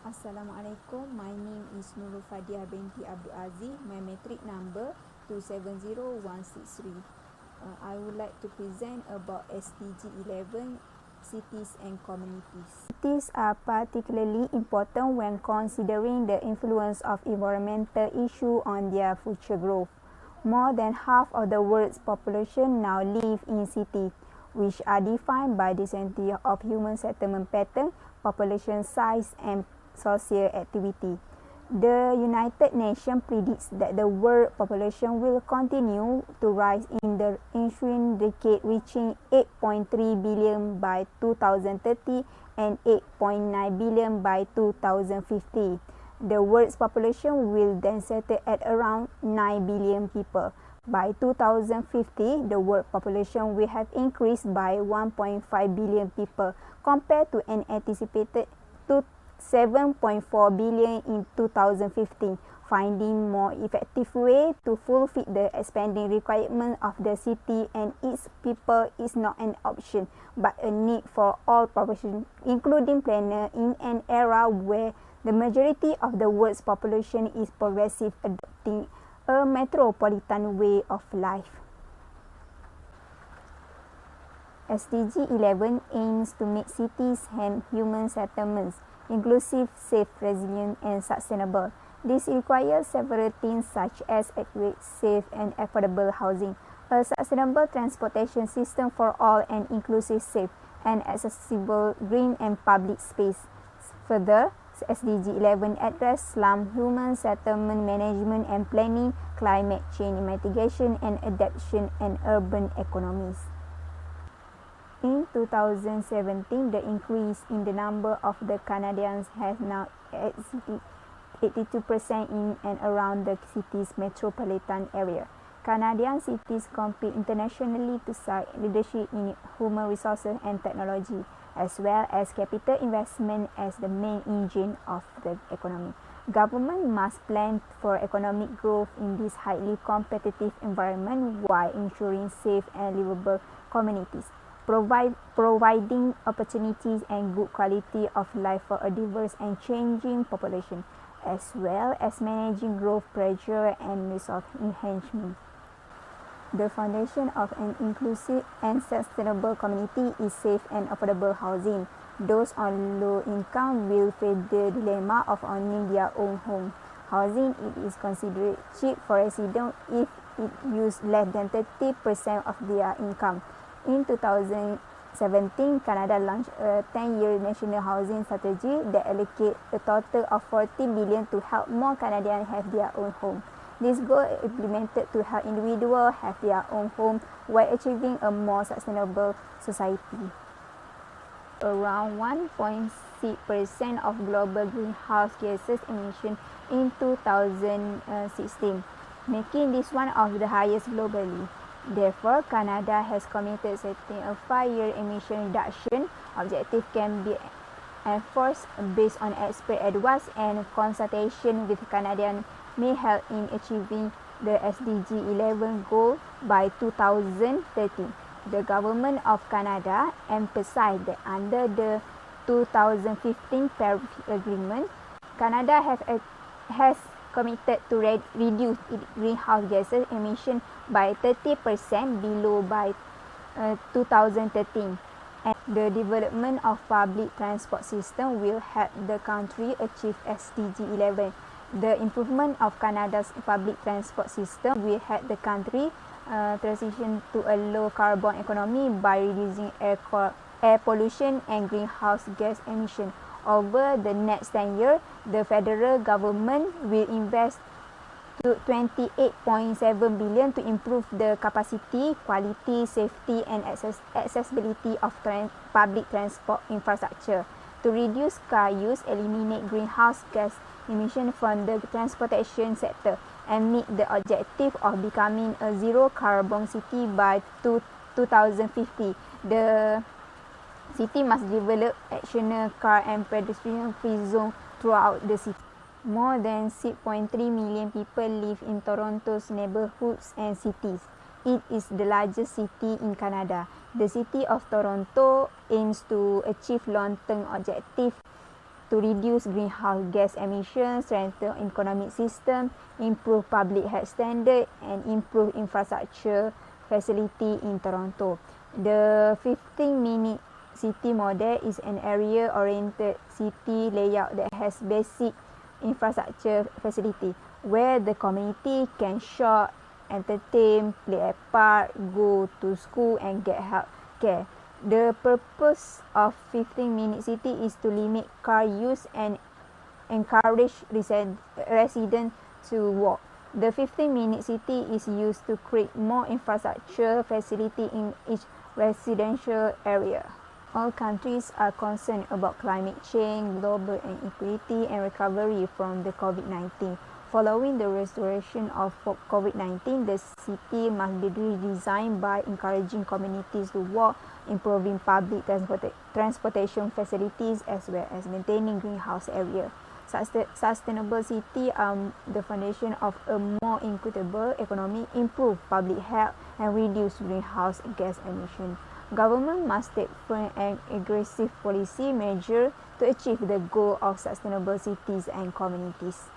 Assalamualaikum, my name is Nurul Fadiah binti Abdul Aziz. My matric number 270163. I would like to present about SDG 11, cities and communities. Cities are particularly important when considering the influence of environmental issues on their future growth. More than half of the world's population now live in cities, which are defined by the density of human settlement pattern, population size, and social activity. The United Nations predicts that the world population will continue to rise in the ensuing decade, reaching 8.3 billion by 2030 and 8.9 billion by 2050. The world's population will then settle at around 9 billion people. By 2050, the world population will have increased by 1.5 billion people compared to an anticipated 7.4 billion in 2015. Finding more effective way to fulfill the expanding requirement of the city and its people is not an option, but a need for all population, including planners, in an era where the majority of the world's population is progressive, adopting a metropolitan way of life. SDG 11 aims to make cities and human settlements inclusive, safe, resilient, and sustainable. This requires several things such as adequate, safe, and affordable housing, a sustainable transportation system for all, and inclusive, safe, and accessible green and public space. Further, SDG 11 addresses slum, human settlement management and planning, climate change mitigation and adaptation, and urban economies. In 2017, the increase in the number of the Canadians has now exceeded 82% in and around the city's metropolitan area. Canadian cities compete internationally to cite leadership in human resources and technology, as well as capital investment as the main engine of the economy. Government must plan for economic growth in this highly competitive environment while ensuring safe and livable communities. Providing opportunities and good quality of life for a diverse and changing population, as well as managing growth pressure and resource enhancement. The foundation of an inclusive and sustainable community is safe and affordable housing. Those on low income will face the dilemma of owning their own home. Housing is considered cheap for residents if it uses less than 30% of their income. In 2017, Canada launched a 10-year national housing strategy that allocates a total of $40 billion to help more Canadians have their own home. This goal is implemented to help individuals have their own home while achieving a more sustainable society. Around 1.6% of global greenhouse gases emissions in 2016, making this one of the highest globally. Therefore, Canada has committed setting a 5-year emission reduction objective can be enforced based on expert advice and consultation with Canadians may help in achieving the SDG 11 goal by 2030. The Government of Canada emphasized that under the 2015 Paris Agreement, Canada has committed to reduce its greenhouse gases emissions by 30% below by 2013. And the development of public transport system will help the country achieve SDG 11. The improvement of Canada's public transport system will help the country transition to a low carbon economy by reducing air pollution and greenhouse gas emissions. Over the next 10 years, the federal government will invest to $28.7 billion to improve the capacity, quality, safety, and accessibility of public transport infrastructure. To reduce car use, eliminate greenhouse gas emissions from the transportation sector, and meet the objective of becoming a zero-carbon city by 2050. The city must develop additional car and pedestrian-free zones throughout the city. More than 6.3 million people live in Toronto's neighborhoods and cities. It is the largest city in Canada. The City of Toronto aims to achieve long-term objectives to reduce greenhouse gas emissions, strengthen economic system, improve public health standard, and improve infrastructure facility in Toronto. The 15-minute city model is an area-oriented city layout that has basic infrastructure facility where the community can shop, entertain, play a park, go to school, and get health care. The purpose of 15-minute city is to limit car use and encourage residents to walk. The 15-minute city is used to create more infrastructure facility in each residential area. All countries are concerned about climate change, global inequality, and recovery from the COVID-19. Following the restoration of COVID-19, the city must be redesigned by encouraging communities to walk, improving public transportation facilities, as well as maintaining greenhouse area. Sustainable city are the foundation of a more equitable economy, improve public health, and reduce greenhouse gas emission. Government must take firm and aggressive policy measures to achieve the goal of sustainable cities and communities.